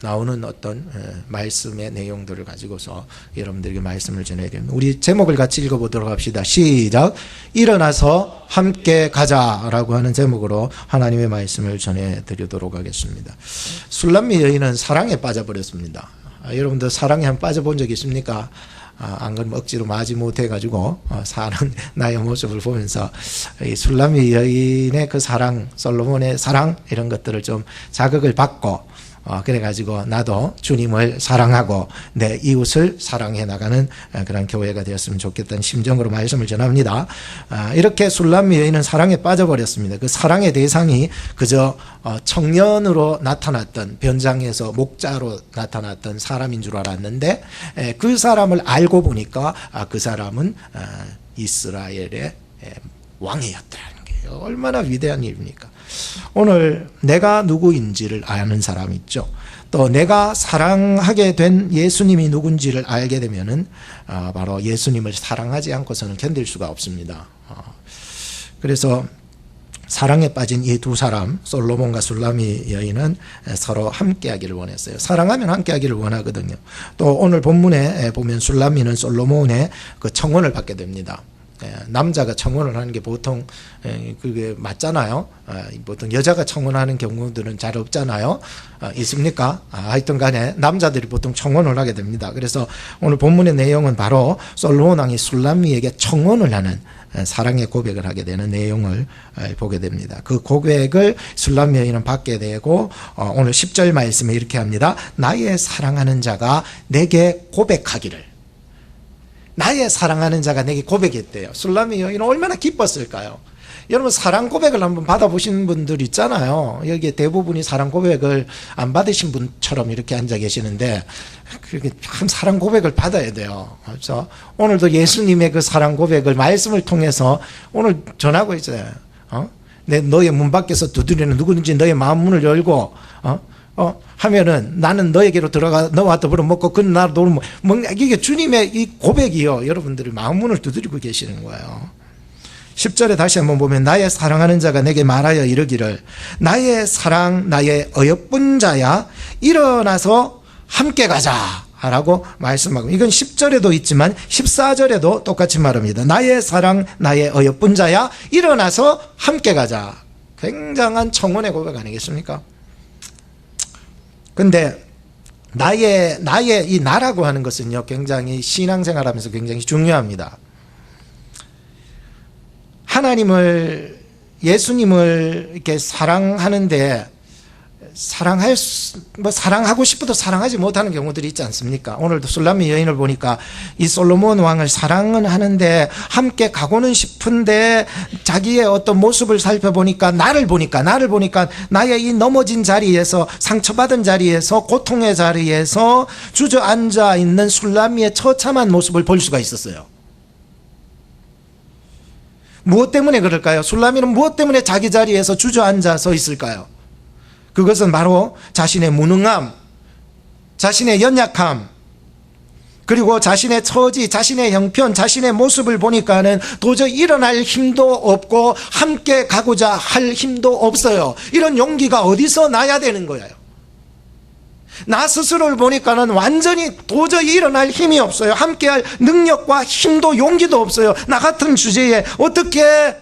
나오는 어떤 말씀의 내용들을 가지고서 여러분들에게 말씀을 전해야 됩니다. 우리 제목을 같이 읽어보도록 합시다. 시작. 일어나서 함께 가자라고 하는 제목으로 하나님의 말씀을 전해드리도록 하겠습니다. 술람미 여인은 사랑에 빠져버렸습니다. 여러분들 사랑에 한번 빠져본 적 있습니까? 안 그러면 억지로 마지 못해가지고 사는 나의 모습을 보면서 이 술람미 여인의 그 사랑, 솔로몬의 사랑 이런 것들을 좀 자극을 받고 그래가지고 나도 주님을 사랑하고 내 이웃을 사랑해 나가는 그런 교회가 되었으면 좋겠다는 심정으로 말씀을 전합니다. 이렇게 술람미 여인은 사랑에 빠져버렸습니다. 그 사랑의 대상이 그저 청년으로 나타났던, 변장에서 목자로 나타났던 사람인 줄 알았는데 그 사람을 알고 보니까 그 사람은 이스라엘의 왕이었더라는 거예요. 얼마나 위대한 일입니까? 오늘 내가 누구인지를 아는 사람 있죠. 또 내가 사랑하게 된 예수님이 누군지를 알게 되면은 바로 예수님을 사랑하지 않고서는 견딜 수가 없습니다. 그래서 사랑에 빠진 이 두 사람, 솔로몬과 술람미 여인은 서로 함께하기를 원했어요. 사랑하면 함께하기를 원하거든요. 또 오늘 본문에 보면 술람미는 솔로몬의 그 청혼을 받게 됩니다. 남자가 청혼을 하는 게 보통 그게 맞잖아요. 보통 여자가 청혼하는 경우들은 잘 없잖아요. 있습니까? 하여튼 간에 남자들이 보통 청혼을 하게 됩니다. 그래서 오늘 본문의 내용은 바로 솔로몬 왕이 술람미에게 청혼을 하는 사랑의 고백을 하게 되는 내용을 보게 됩니다. 그 고백을 술람미 여인은 받게 되고 오늘 10절 말씀에 이렇게 합니다. 나의 사랑하는 자가 내게 고백하기를. 나의 사랑하는 자가 내게 고백했대요. 술람미 여인은 얼마나 기뻤을까요? 여러분 사랑 고백을 한번 받아보신 분들 있잖아요. 여기에 대부분이 사랑 고백을 안 받으신 분처럼 이렇게 앉아 계시는데 그렇게 참 사랑 고백을 받아야 돼요. 그렇죠? 오늘도 예수님의 그 사랑 고백을 말씀을 통해서 오늘 전하고 있어요. 너의 문 밖에서 두드리는 누구든지 너의 마음 문을 열고 하면은 나는 너에게로 들어가 너와 더불어 먹고 그는 나로 더불어 먹는 이게 주님의 이 고백이요. 여러분들이 마음 문을 두드리고 계시는 거예요. 10절에 다시 한번 보면 나의 사랑하는 자가 내게 말하여 이르기를 나의 사랑 나의 어여쁜 자야 일어나서 함께 가자 라고 말씀하고 이건 10절에도 있지만 14절에도 똑같이 말합니다. 나의 사랑 나의 어여쁜 자야 일어나서 함께 가자. 굉장한 청혼의 고백 아니겠습니까? 근데 나의 이 나라고 하는 것은요 굉장히 신앙생활하면서 굉장히 중요합니다. 하나님을 예수님을 이렇게 사랑하는데 사랑하고 싶어도 사랑하지 못하는 경우들이 있지 않습니까? 오늘도 술람미 여인을 보니까 이 솔로몬 왕을 사랑은 하는데 함께 가고는 싶은데 자기의 어떤 모습을 살펴보니까 나를 보니까 나의 이 넘어진 자리에서 상처받은 자리에서 고통의 자리에서 주저앉아 있는 술람미의 처참한 모습을 볼 수가 있었어요. 무엇 때문에 그럴까요? 술람미는 무엇 때문에 자기 자리에서 주저앉아서 있을까요? 그것은 바로 자신의 무능함, 자신의 연약함, 그리고 자신의 처지, 자신의 형편, 자신의 모습을 보니까는 도저히 일어날 힘도 없고 함께 가고자 할 힘도 없어요. 이런 용기가 어디서 나야 되는 거예요? 나 스스로를 보니까는 완전히 도저히 일어날 힘이 없어요. 함께할 능력과 힘도 용기도 없어요. 나 같은 주제에 어떻게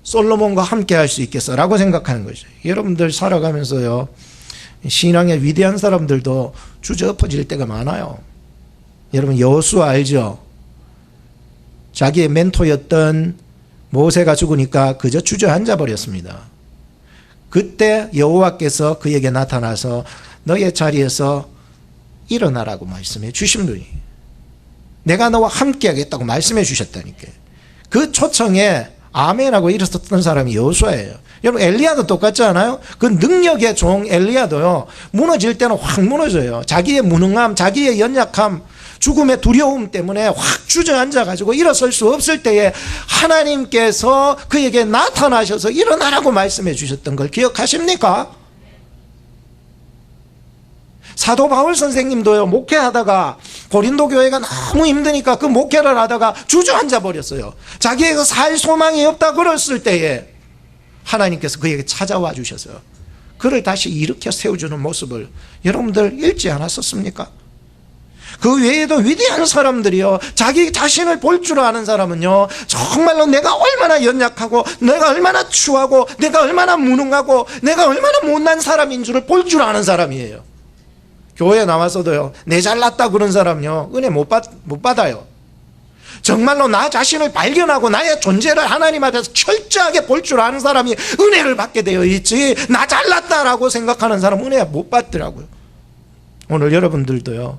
솔로몬과 함께할 수 있겠어라고 생각하는 거죠. 여러분들 살아가면서요 신앙의 위대한 사람들도 주저엎어질 때가 많아요. 여러분 여호수아 알죠? 자기의 멘토였던 모세가 죽으니까 그저 주저앉아 버렸습니다. 그때 여호와께서 그에게 나타나서 너의 자리에서 일어나라고 말씀해 주신 분이 내가 너와 함께 하겠다고 말씀해 주셨다니까요. 그 초청에 아멘하고 일어섰던 사람이 여호수아예요. 여러분 엘리야도 똑같지 않아요? 그 능력의 종 엘리야도요 무너질 때는 확 무너져요. 자기의 무능함, 자기의 연약함, 죽음의 두려움 때문에 확 주저앉아가지고 일어설 수 없을 때에 하나님께서 그에게 나타나셔서 일어나라고 말씀해 주셨던 걸 기억하십니까? 사도 바울 선생님도요 목회하다가 고린도 교회가 너무 힘드니까 그 목회를 하다가 주저앉아 버렸어요. 자기에게 살 소망이 없다 그랬을 때에 하나님께서 그에게 찾아와 주셔서 그를 다시 일으켜 세워주는 모습을 여러분들 읽지 않았었습니까? 그 외에도 위대한 사람들이요, 자기 자신을 볼 줄 아는 사람은요, 정말로 내가 얼마나 연약하고, 내가 얼마나 추하고, 내가 얼마나 무능하고, 내가 얼마나 못난 사람인 줄을 볼 줄 아는 사람이에요. 교회에 나와서도요, 내 잘났다 그런 사람요, 은혜 못 받아요. 정말로 나 자신을 발견하고 나의 존재를 하나님 앞에서 철저하게 볼 줄 아는 사람이 은혜를 받게 되어 있지, 나 잘났다라고 생각하는 사람은 은혜 못 받더라고요. 오늘 여러분들도요,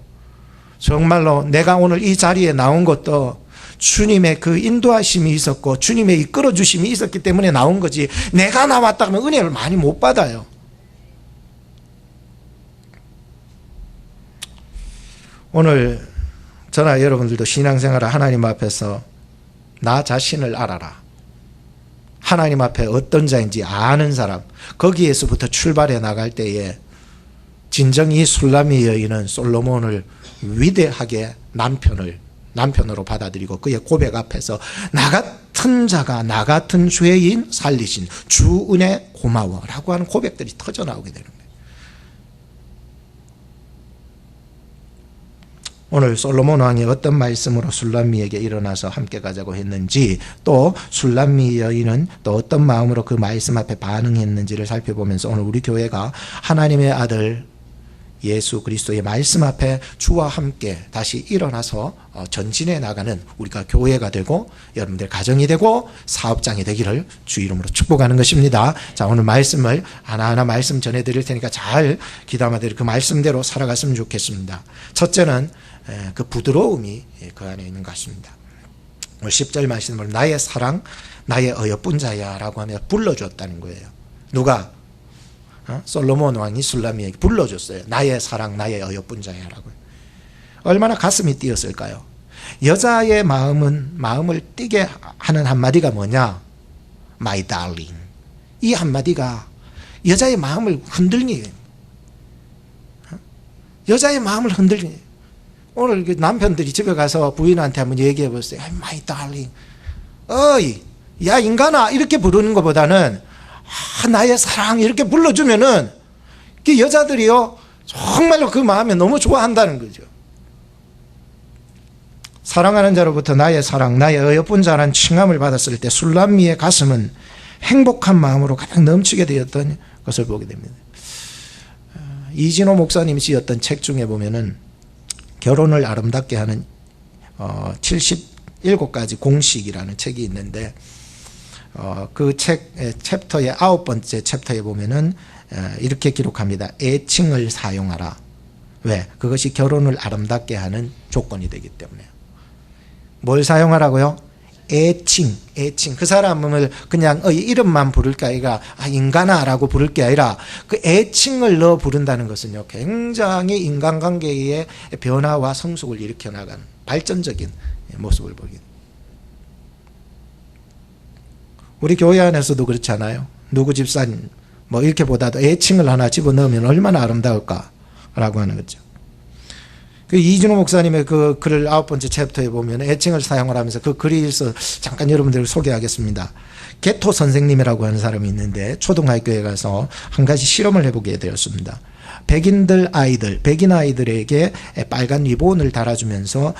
정말로 내가 오늘 이 자리에 나온 것도 주님의 그 인도하심이 있었고 주님의 이끌어 주심이 있었기 때문에 나온 거지, 내가 나왔다 하면 은혜를 많이 못 받아요. 오늘 저나 여러분들도 신앙생활을 하나님 앞에서 나 자신을 알아라, 하나님 앞에 어떤 자인지 아는 사람, 거기에서부터 출발해 나갈 때에 진정이 술람미 여인은 솔로몬을 위대하게 남편으로 받아들이고 그의 고백 앞에서 나 같은 자가 나 같은 죄인 살리신 주 은혜 고마워라고 하는 고백들이 터져나오게 되는 거예요. 오늘 솔로몬 왕이 어떤 말씀으로 술람미에게 일어나서 함께 가자고 했는지, 또 술람미 여인은 또 어떤 마음으로 그 말씀 앞에 반응했는지를 살펴보면서 오늘 우리 교회가 하나님의 아들 예수 그리스도의 말씀 앞에 주와 함께 다시 일어나서 전진해 나가는 우리가 교회가 되고 여러분들 가정이 되고 사업장이 되기를 주 이름으로 축복하는 것입니다. 자, 오늘 말씀을 하나하나 말씀 전해드릴 테니까 잘 귀담아들 그 말씀대로 살아갔으면 좋겠습니다. 첫째는 그 부드러움이 그 안에 있는 것 같습니다. 오늘 10절 말씀을 나의 사랑 나의 어여쁜 자야 라고 하며 불러줬다는 거예요. 누가? 솔로몬 왕이 술람미에게 불러줬어요. 나의 사랑 나의 어여쁜 자야 라고. 얼마나 가슴이 뛰었을까요? 여자의 마음을 뛰게 하는 한마디가 뭐냐? My darling. 이 한마디가 여자의 마음을 흔들니, 여자의 마음을 흔들니. 오늘 남편들이 집에 가서 부인한테 한번 얘기해 보세요. My darling, 어이 야 인간아 이렇게 부르는 것보다는 나의 사랑 이렇게 불러주면은 그 여자들이요 정말로 그 마음에 너무 좋아한다는 거죠. 사랑하는 자로부터 나의 사랑 나의 어여쁜 자라는 칭함을 받았을 때 술람미의 가슴은 행복한 마음으로 가득 넘치게 되었던 것을 보게 됩니다. 이진호 목사님이 지었던 책 중에 보면은 결혼을 아름답게 하는 77가지 공식이라는 책이 있는데, 그 책 챕터의 9번째 챕터에 보면은 이렇게 기록합니다. 애칭을 사용하라. 왜? 그것이 결혼을 아름답게 하는 조건이 되기 때문에. 뭘 사용하라고요? 애칭. 그 사람을 그냥 이름만 부를 게 아니라 인간아 라고 부를 게 아니라 그 애칭을 넣어 부른다는 것은요 굉장히 인간관계의 변화와 성숙을 일으켜 나가는 발전적인 모습을 보게 됩니다. 우리 교회 안에서도 그렇잖아요. 누구 집사님 뭐 이렇게 보다도 애칭을 하나 집어넣으면 얼마나 아름다울까라고 하는 거죠. 그 이진호 목사님의 그 글을 9번째 챕터에 보면 애칭을 사용을 하면서 그 글에서 잠깐 여러분들을 소개하겠습니다. 게토 선생님이라고 하는 사람이 있는데 초등학교에 가서 한 가지 실험을 해보게 되었습니다. 백인 아이들에게 빨간 리본을 달아주면서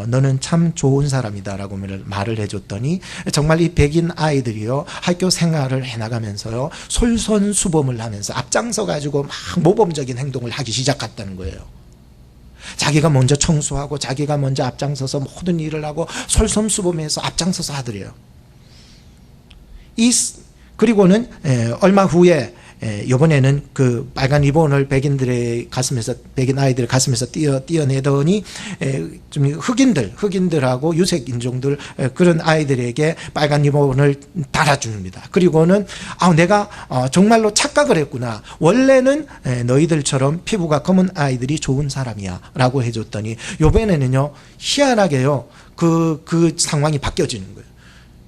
너는 참 좋은 사람이다라고 말을 해줬더니 정말 이 백인 아이들이요 학교 생활을 해나가면서요 솔선수범을 하면서 앞장서 가지고 막 모범적인 행동을 하기 시작했다는 거예요. 자기가 먼저 청소하고 자기가 먼저 앞장서서 모든 일을 하고 솔선수범해서 앞장서서 하더래요. 그리고는 얼마 후에 이번에는 그 빨간 리본을 백인 아이들의 가슴에서 띄어내더니 좀 흑인들하고 유색 인종들 그런 아이들에게 빨간 리본을 달아줍니다. 그리고는 내가 정말로 착각을 했구나. 원래는 너희들처럼 피부가 검은 아이들이 좋은 사람이야 라고 해줬더니 이번에는요 희한하게요 그 상황이 바뀌어지는 거예요.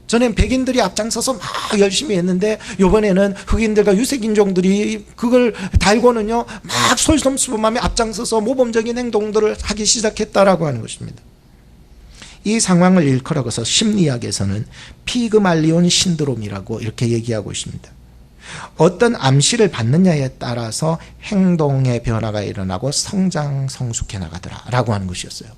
전엔 백인들이 앞장서서 막 열심히 했는데 이번에는 흑인들과 유색인종들이 그걸 달고는요 막 솔선수범하며 앞장서서 모범적인 행동들을 하기 시작했다라고 하는 것입니다. 이 상황을 일컬어서 심리학에서는 피그말리온 신드롬이라고 이렇게 얘기하고 있습니다. 어떤 암시를 받느냐에 따라서 행동의 변화가 일어나고 성장, 성숙해 나가더라라고 하는 것이었어요.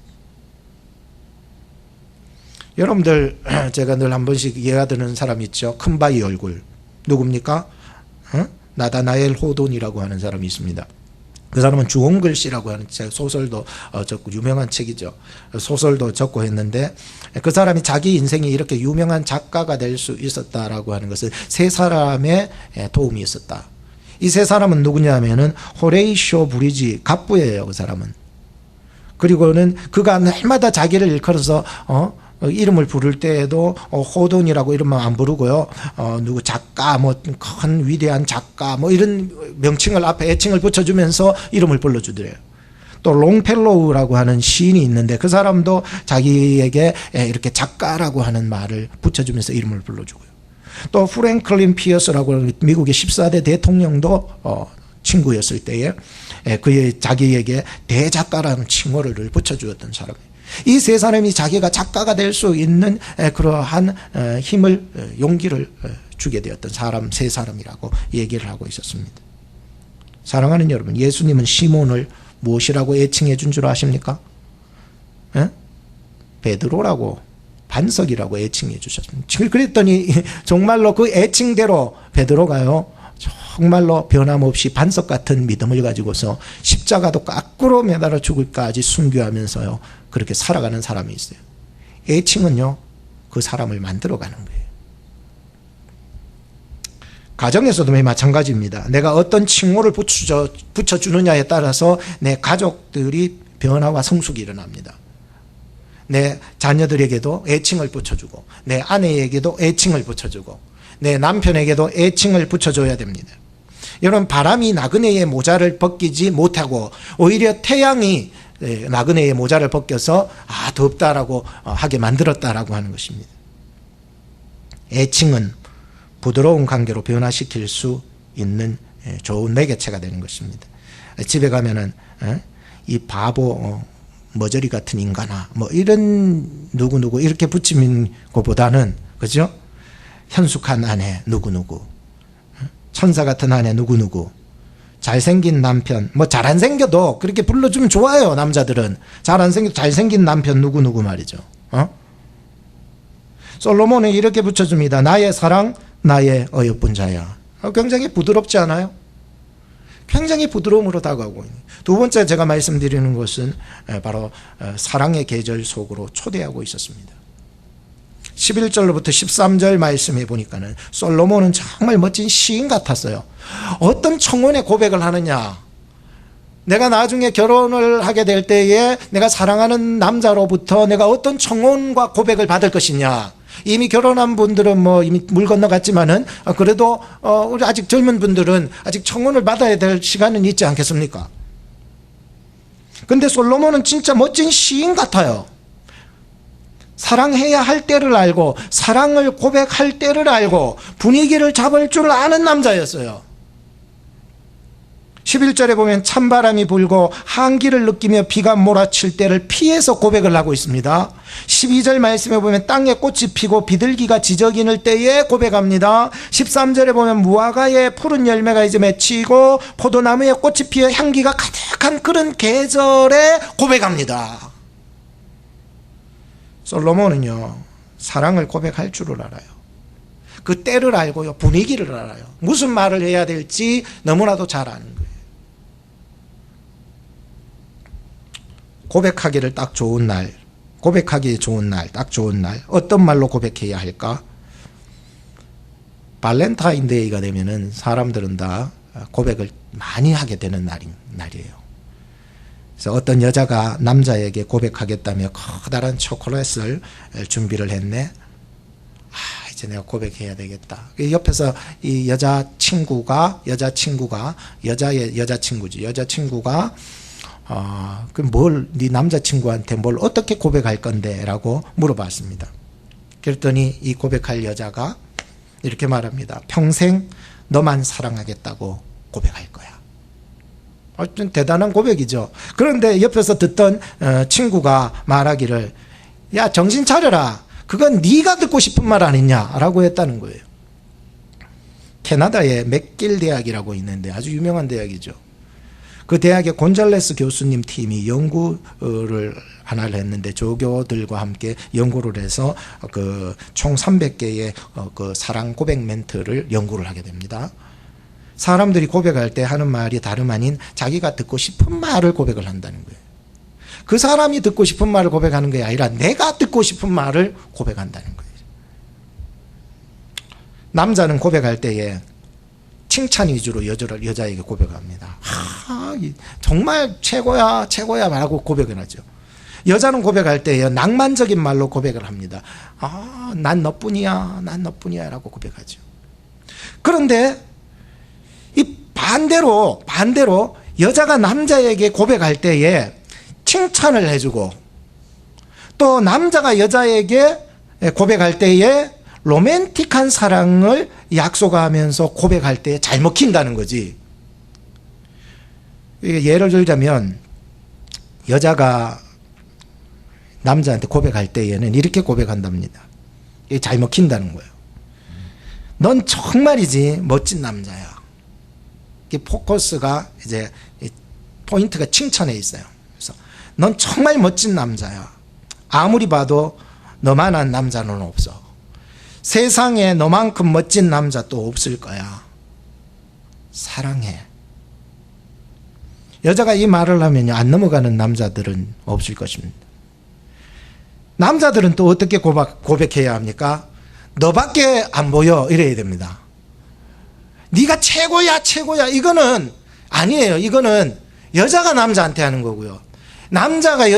여러분들, 제가 늘 한 번씩 이해가 되는 사람 있죠. 큰바위 얼굴. 누굽니까? 나다나엘 호돈이라고 하는 사람이 있습니다. 그 사람은 주홍글 씨라고 하는 책, 소설도 적고 유명한 책이죠. 소설도 적고 했는데 그 사람이 자기 인생이 이렇게 유명한 작가가 될 수 있었다라고 하는 것은 세 사람의 도움이 있었다. 이 세 사람은 누구냐면은 호레이쇼 브리지 갑부예요. 그 사람은. 그리고는 그가 날마다 자기를 일컬어서 이름을 부를 때에도 호돈이라고 이름만 안 부르고요. 누구 작가, 뭐 큰 위대한 작가, 뭐 이런 명칭을 앞에 애칭을 붙여주면서 이름을 불러주더래요. 또 롱펠로우라고 하는 시인이 있는데 그 사람도 자기에게 이렇게 작가라고 하는 말을 붙여주면서 이름을 불러주고요. 또 프랭클린 피어스라고 하는 미국의 14대 대통령도 친구였을 때에 그의 자기에게 대작가라는 칭호를 붙여주었던 사람이에요. 이 세 사람이 자기가 작가가 될 수 있는 그러한 힘을, 용기를 주게 되었던 사람, 세 사람이라고 얘기를 하고 있었습니다. 사랑하는 여러분, 예수님은 시몬을 무엇이라고 애칭해 준 줄 아십니까? 베드로라고, 반석이라고 애칭해 주셨습니다. 그랬더니 정말로 그 애칭대로 베드로가요, 정말로 변함없이 반석 같은 믿음을 가지고서 십자가도 거꾸로 매달아 죽을까지 순교하면서요, 그렇게 살아가는 사람이 있어요. 애칭은요, 그 사람을 만들어가는 거예요. 가정에서도 마찬가지입니다. 내가 어떤 칭호를 붙여주느냐에 따라서 내 가족들이 변화와 성숙이 일어납니다. 내 자녀들에게도 애칭을 붙여주고, 내 아내에게도 애칭을 붙여주고, 내 남편에게도 애칭을 붙여줘야 됩니다. 여러분, 바람이 나그네의 모자를 벗기지 못하고 오히려 태양이 나그네의 모자를 벗겨서 덥다라고 하게 만들었다라고 하는 것입니다. 애칭은 부드러운 관계로 변화시킬 수 있는 좋은 매개체가 되는 것입니다. 집에 가면은 이 바보 머저리 같은 인간아, 뭐 이런 누구누구 이렇게 붙이는 것보다는, 그죠? 현숙한 아내 누구누구, 천사 같은 아내 누구누구, 잘생긴 남편, 뭐 잘 안 생겨도 그렇게 불러주면 좋아요. 남자들은 잘 안 생겨도 잘생긴 남편 누구누구 말이죠. 솔로몬은 이렇게 붙여줍니다. 나의 사랑, 나의 어여쁜 자야. 굉장히 부드럽지 않아요? 굉장히 부드러움으로 다가오고 있는. 두 번째 제가 말씀드리는 것은 바로 사랑의 계절 속으로 초대하고 있었습니다. 11절로부터 13절 말씀해 보니까는 솔로몬은 정말 멋진 시인 같았어요. 어떤 청혼의 고백을 하느냐. 내가 나중에 결혼을 하게 될 때에 내가 사랑하는 남자로부터 내가 어떤 청혼과 고백을 받을 것이냐. 이미 결혼한 분들은 뭐 이미 물 건너갔지만은 그래도 우리 아직 젊은 분들은 아직 청혼을 받아야 될 시간은 있지 않겠습니까? 근데 솔로몬은 진짜 멋진 시인 같아요. 사랑해야 할 때를 알고 사랑을 고백할 때를 알고 분위기를 잡을 줄 아는 남자였어요. 11절에 보면 찬바람이 불고 한기를 느끼며 비가 몰아칠 때를 피해서 고백을 하고 있습니다. 12절 말씀에 보면 땅에 꽃이 피고 비둘기가 지저귀는 때에 고백합니다. 13절에 보면 무화과의 푸른 열매가 이제 맺히고 포도나무에 꽃이 피어 향기가 가득한 그런 계절에 고백합니다. 솔로몬은요, 사랑을 고백할 줄을 알아요. 그 때를 알고요, 분위기를 알아요. 무슨 말을 해야 될지 너무나도 잘 아는 거예요. 고백하기를 딱 좋은 날, 고백하기 좋은 날, 딱 좋은 날, 어떤 말로 고백해야 할까? 발렌타인데이가 되면은 사람들은 다 고백을 많이 하게 되는 날이에요. 그래서 어떤 여자가 남자에게 고백하겠다며 커다란 초콜릿을 준비를 했네. 이제 내가 고백해야 되겠다. 옆에서 이 여자친구가 네 남자친구한테 뭘 어떻게 고백할 건데? 라고 물어봤습니다. 그랬더니 이 고백할 여자가 이렇게 말합니다. 평생 너만 사랑하겠다고 고백할 거야. 좀 대단한 고백이죠. 그런데 옆에서 듣던 친구가 말하기를, 야, 정신 차려라. 그건 네가 듣고 싶은 말 아니냐? 라고 했다는 거예요. 캐나다의 맥길 대학이라고 있는데 아주 유명한 대학이죠. 그 대학의 곤잘레스 교수님 팀이 연구를 하나를 했는데 조교들과 함께 연구를 해서 그 총 300개의 그 사랑 고백 멘트를 연구를 하게 됩니다. 사람들이 고백할 때 하는 말이 다름 아닌 자기가 듣고 싶은 말을 고백을 한다는 거예요. 그 사람이 듣고 싶은 말을 고백하는 게 아니라 내가 듣고 싶은 말을 고백한다는 거예요. 남자는 고백할 때에 칭찬 위주로 여자에게 고백합니다. 정말 최고야 최고야 말하고 고백을 하죠. 여자는 고백할 때에 낭만적인 말로 고백을 합니다. 난 너뿐이야 난 너뿐이야 라고 고백하죠. 그런데 이 반대로 여자가 남자에게 고백할 때에 칭찬을 해주고 또 남자가 여자에게 고백할 때에 로맨틱한 사랑을 약속하면서 고백할 때 잘 먹힌다는 거지. 예를 들자면 여자가 남자한테 고백할 때에는 이렇게 고백한답니다. 이게 잘 먹힌다는 거예요. 넌 정말이지 멋진 남자야. 이게 포커스가 이제 포인트가 칭찬에 있어요. 그래서 넌 정말 멋진 남자야. 아무리 봐도 너만한 남자는 없어. 세상에 너만큼 멋진 남자 또 없을 거야. 사랑해. 여자가 이 말을 하면 안 넘어가는 남자들은 없을 것입니다. 남자들은 또 어떻게 고백해야 합니까? 너밖에 안 보여 이래야 됩니다. 네가 최고야 최고야 이거는 아니에요. 이거는 여자가 남자한테 하는 거고요. 남자가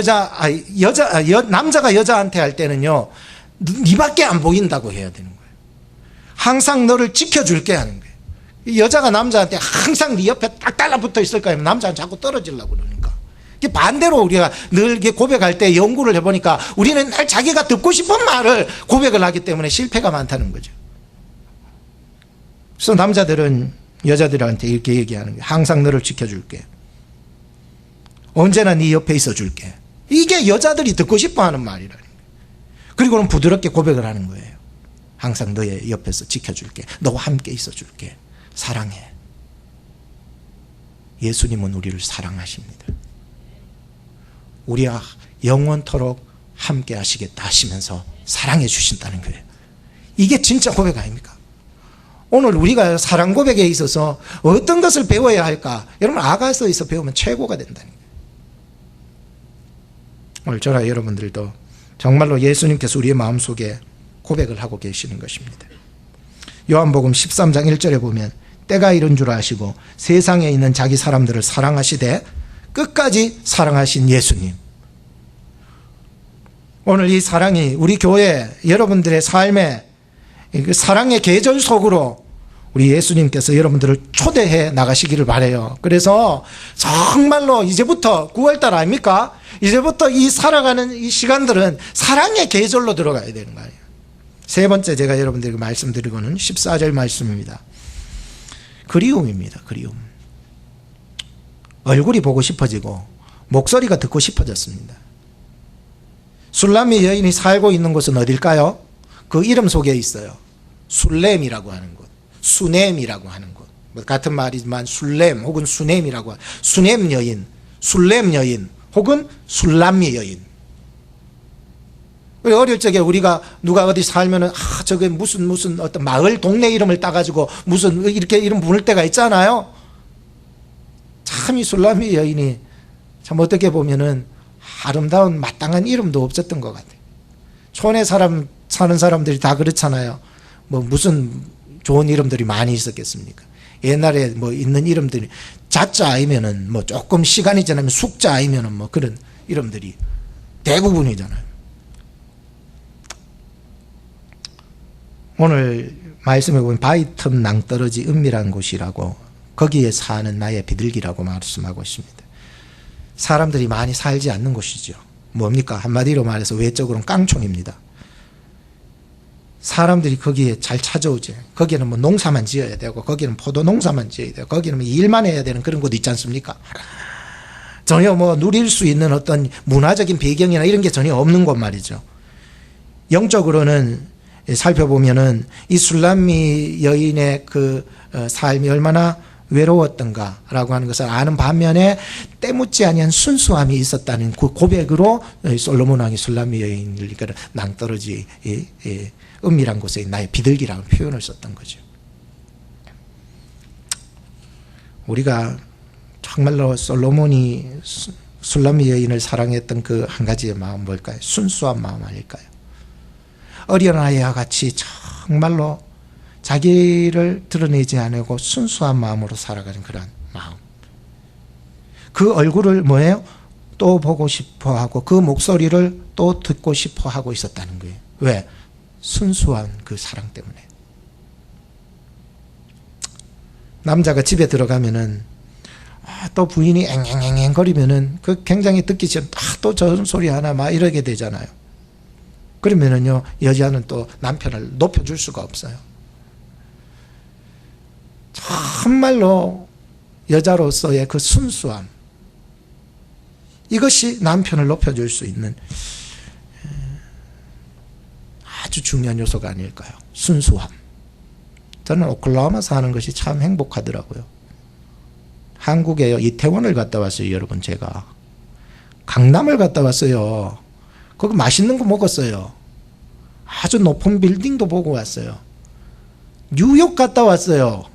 여자한테 할 때는요. 네밖에 안 보인다고 해야 되는 거예요. 항상 너를 지켜줄게 하는 거예요. 여자가 남자한테 항상 네 옆에 딱 달라붙어 있을 거예요. 남자는 자꾸 떨어지려고 그러니까. 반대로 우리가 늘 고백할 때 연구를 해보니까 우리는 늘 자기가 듣고 싶은 말을 고백을 하기 때문에 실패가 많다는 거죠. 그래서 남자들은 여자들한테 이렇게 얘기하는 거예요. 항상 너를 지켜줄게. 언제나 네 옆에 있어줄게. 이게 여자들이 듣고 싶어하는 말이라는 거예요. 그리고는 부드럽게 고백을 하는 거예요. 항상 너의 옆에서 지켜줄게. 너와 함께 있어줄게. 사랑해. 예수님은 우리를 사랑하십니다. 우리와 영원토록 함께 하시겠다 하시면서 사랑해 주신다는 거예요. 이게 진짜 고백 아닙니까? 오늘 우리가 사랑 고백에 있어서 어떤 것을 배워야 할까? 여러분 아가서에서 배우면 최고가 된다는 거예요. 오늘 저나 여러분들도 정말로 예수님께서 우리의 마음속에 고백을 하고 계시는 것입니다. 요한복음 13장 1절에 보면 때가 이른 줄 아시고 세상에 있는 자기 사람들을 사랑하시되 끝까지 사랑하신 예수님. 오늘 이 사랑이 우리 교회 여러분들의 삶에 사랑의 계절 속으로 우리 예수님께서 여러분들을 초대해 나가시기를 바라요. 그래서 정말로 이제부터 9월달 아닙니까? 이제부터 이 살아가는 이 시간들은 사랑의 계절로 들어가야 되는 거예요. 세 번째 제가 여러분들에게 말씀드리고는 14절 말씀입니다. 그리움입니다. 그리움. 얼굴이 보고 싶어지고 목소리가 듣고 싶어졌습니다. 술람미 여인이 살고 있는 곳은 어딜까요? 그 이름 속에 있어요. 술렘이라고 하는 곳, 수넴이라고 하는 곳. 같은 말이지만 술렘 혹은 수넴이라고 하는 수넴 여인, 술렘 여인 혹은 술람미 여인. 어릴 적에 우리가 누가 어디 살면은 저게 무슨 어떤 마을 동네 이름을 따가지고 무슨 이렇게 이름 부를 때가 있잖아요. 참 이 술람미 여인이 참 어떻게 보면은 아름다운 마땅한 이름도 없었던 것 같아요. 촌에 사는 사람들이 다 그렇잖아요. 뭐 무슨 좋은 이름들이 많이 있었겠습니까? 옛날에 뭐 있는 이름들이 자자 아니면은 뭐 조금 시간이 지나면 숙자 아니면은 뭐 그런 이름들이 대부분이잖아요. 오늘 말씀에 보면 바위 틈 낭떠러지 은밀한 곳이라고 거기에 사는 나의 비둘기라고 말씀하고 있습니다. 사람들이 많이 살지 않는 곳이죠. 뭡니까? 한마디로 말해서 외적으로는 깡총입니다. 사람들이 거기에 잘 찾아오죠. 거기는 뭐 농사만 지어야 되고 거기는 포도 농사만 지어야 되고 거기는 뭐 일만 해야 되는 그런 곳 있지 않습니까? 전혀 뭐 누릴 수 있는 어떤 문화적인 배경이나 이런 게 전혀 없는 곳 말이죠. 영적으로는 살펴보면은 이 술람미 여인의 그 삶이 얼마나 외로웠던가라고 하는 것을 아는 반면에 때묻지 아니한 순수함이 있었다는 그 고백으로 솔로몬 왕이 술람미 여인을 낭떠러지 은밀한 곳에 나의 비둘기라는 표현을 썼던 거죠. 우리가 정말로 솔로몬이 술람미 여인을 사랑했던 그 한 가지의 마음 뭘까요? 순수한 마음 아닐까요? 어린아이와 같이 정말로 자기를 드러내지 않고 순수한 마음으로 살아가는 그런 마음. 그 얼굴을 뭐예요? 또 보고 싶어 하고 그 목소리를 또 듣고 싶어 하고 있었다는 거예요. 왜? 순수한 그 사랑 때문에. 남자가 집에 들어가면은 또 부인이 앵앵앵앵 거리면은 그 굉장히 듣기 싫은 또 저런 소리 하나 막 이러게 되잖아요. 그러면은요, 여자는 또 남편을 높여줄 수가 없어요. 정말로 여자로서의 그 순수함, 이것이 남편을 높여줄 수 있는 아주 중요한 요소가 아닐까요? 순수함. 저는 오클라호마 사는 것이 참 행복하더라고요. 한국에 이태원을 갔다 왔어요. 여러분, 제가 강남을 갔다 왔어요. 거기 맛있는 거 먹었어요. 아주 높은 빌딩도 보고 왔어요. 뉴욕 갔다 왔어요.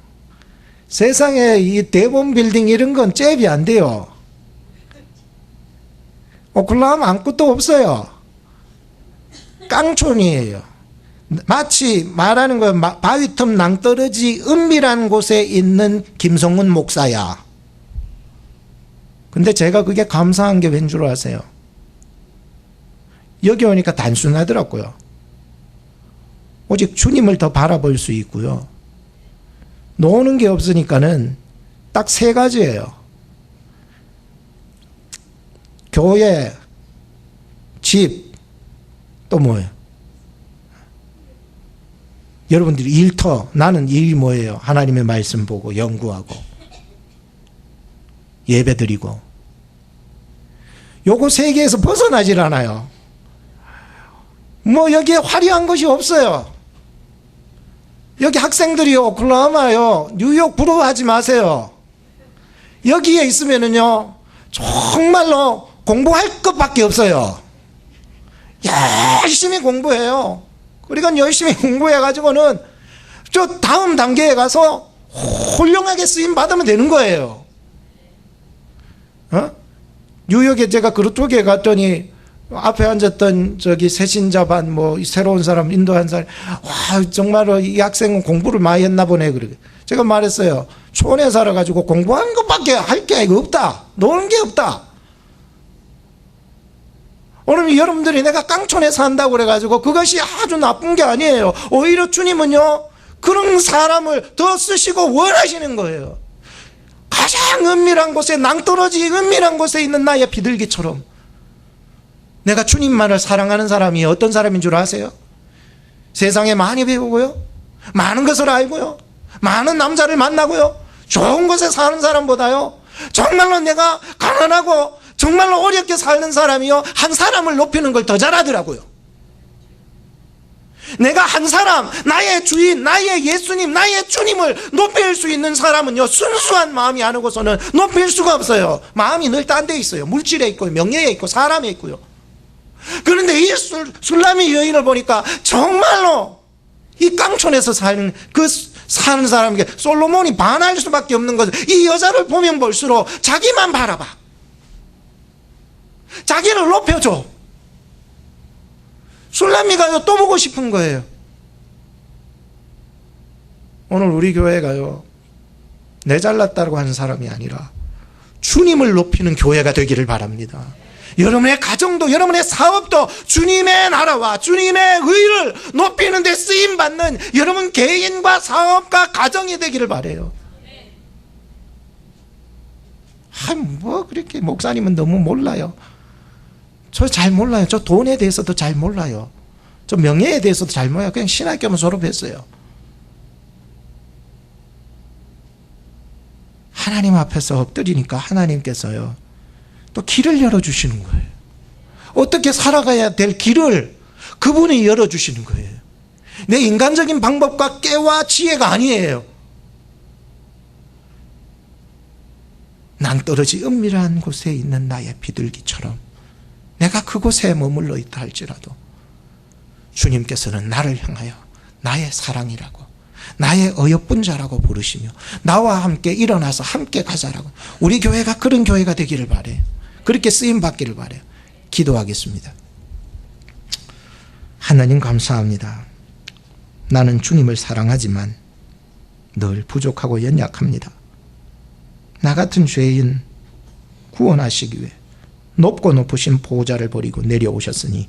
세상에 이 대본 빌딩 이런 건 잽이 안 돼요. 오클라호마 아무것도 없어요. 깡촌이에요. 마치 말하는 거 바위 틈 낭떠러지 은밀한 곳에 있는 김성훈 목사야. 근데 제가 그게 감사한 게 왠 줄 아세요? 여기 오니까 단순하더라고요. 오직 주님을 더 바라볼 수 있고요. 노는 게 없으니까는 딱 세 가지예요. 교회, 집, 또 뭐예요? 여러분들이 일터, 나는 일이 뭐예요? 하나님의 말씀 보고 연구하고 예배드리고. 요거 세 개에서 벗어나질 않아요. 뭐 여기에 화려한 것이 없어요. 여기 학생들이 오클라호마요, 뉴욕 부러워하지 마세요. 여기에 있으면은요 정말로 공부할 것밖에 없어요. 열심히 공부해요. 그러니까 열심히 공부해가지고는 저 다음 단계에 가서 훌륭하게 쓰임 받으면 되는 거예요. 뉴욕에 제가 그쪽에 갔더니 앞에 앉았던 저기 새신자 반 뭐 새로운 사람 인도한 사람, 와 정말로 이 학생은 공부를 많이 했나 보네. 그러게 제가 말했어요. 촌에 살아가지고 공부하는 것밖에 할 게 없다. 노는 게 없다. 오늘 여러분들이 내가 깡촌에 산다고 그래가지고 그것이 아주 나쁜 게 아니에요. 오히려 주님은요 그런 사람을 더 쓰시고 원하시는 거예요. 가장 은밀한 곳에, 낭떠러지 은밀한 곳에 있는 나의 비둘기처럼. 내가 주님만을 사랑하는 사람이 어떤 사람인 줄 아세요? 세상에 많이 배우고요, 많은 것을 알고요, 많은 남자를 만나고요, 좋은 곳에 사는 사람보다요 정말로 내가 가난하고 정말로 어렵게 사는 사람이요 한 사람을 높이는 걸 더 잘하더라고요. 내가 한 사람, 나의 주인, 나의 예수님, 나의 주님을 높일 수 있는 사람은요 순수한 마음이 아니고서는 높일 수가 없어요. 마음이 늘 딴 데 있어요. 물질에 있고 명예에 있고 사람에 있고요. 그런데 이 술람미 여인을 보니까 정말로 이 깡촌에서 사는 사람에게 솔로몬이 반할 수밖에 없는 것은 이 여자를 보면 볼수록 자기만 바라봐. 자기를 높여줘. 술람미가요 또 보고 싶은 거예요. 오늘 우리 교회가요 내 잘났다고 하는 사람이 아니라 주님을 높이는 교회가 되기를 바랍니다. 여러분의 가정도 여러분의 사업도 주님의 나라와 주님의 의를 높이는 데 쓰임받는 여러분 개인과 사업과 가정이 되기를 바라요. 뭐 그렇게 목사님은 너무 몰라요. 저 잘 몰라요. 저 돈에 대해서도 잘 몰라요. 저 명예에 대해서도 잘 몰라요. 그냥 신학교만 졸업했어요. 하나님 앞에서 엎드리니까 하나님께서요 또 길을 열어주시는 거예요. 어떻게 살아가야 될 길을 그분이 열어주시는 거예요. 내 인간적인 방법과 깨와 지혜가 아니에요. 낭떠러지 은밀한 곳에 있는 나의 비둘기처럼 내가 그곳에 머물러 있다 할지라도 주님께서는 나를 향하여 나의 사랑이라고, 나의 어여쁜 자라고 부르시며 나와 함께 일어나서 함께 가자라고. 우리 교회가 그런 교회가 되기를 바래요. 그렇게 쓰임 받기를 바래요. 기도하겠습니다. 하나님 감사합니다. 나는 주님을 사랑하지만 늘 부족하고 연약합니다. 나 같은 죄인 구원하시기 위해 높고 높으신 보호자를 버리고 내려오셨으니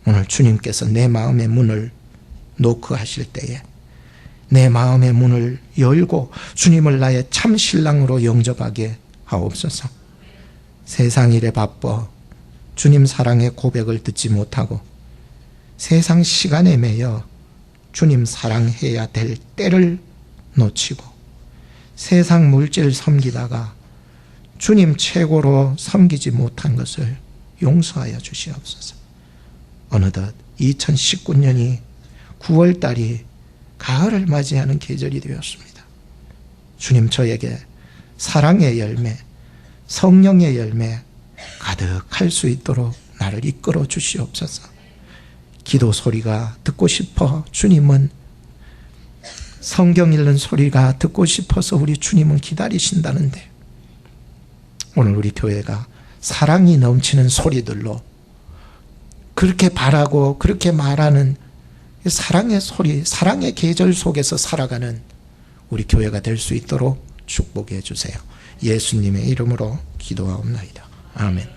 오늘 주님께서 내 마음의 문을 노크하실 때에 내 마음의 문을 열고 주님을 나의 참 신랑으로 영접하게 하옵소서. 세상 일에 바빠 주님 사랑의 고백을 듣지 못하고 세상 시간에 매여 주님 사랑해야 될 때를 놓치고 세상 물질 섬기다가 주님 최고로 섬기지 못한 것을 용서하여 주시옵소서. 어느덧 2019년이 9월달이 가을을 맞이하는 계절이 되었습니다. 주님, 저에게 사랑의 열매, 성령의 열매 가득할 수 있도록 나를 이끌어 주시옵소서. 기도 소리가 듣고 싶어 주님은, 성경 읽는 소리가 듣고 싶어서 우리 주님은 기다리신다는데 오늘 우리 교회가 사랑이 넘치는 소리들로 그렇게 바라고 그렇게 말하는 사랑의 소리, 사랑의 계절 속에서 살아가는 우리 교회가 될 수 있도록 축복해 주세요. 예수님의 이름으로 기도하옵나이다. 아멘.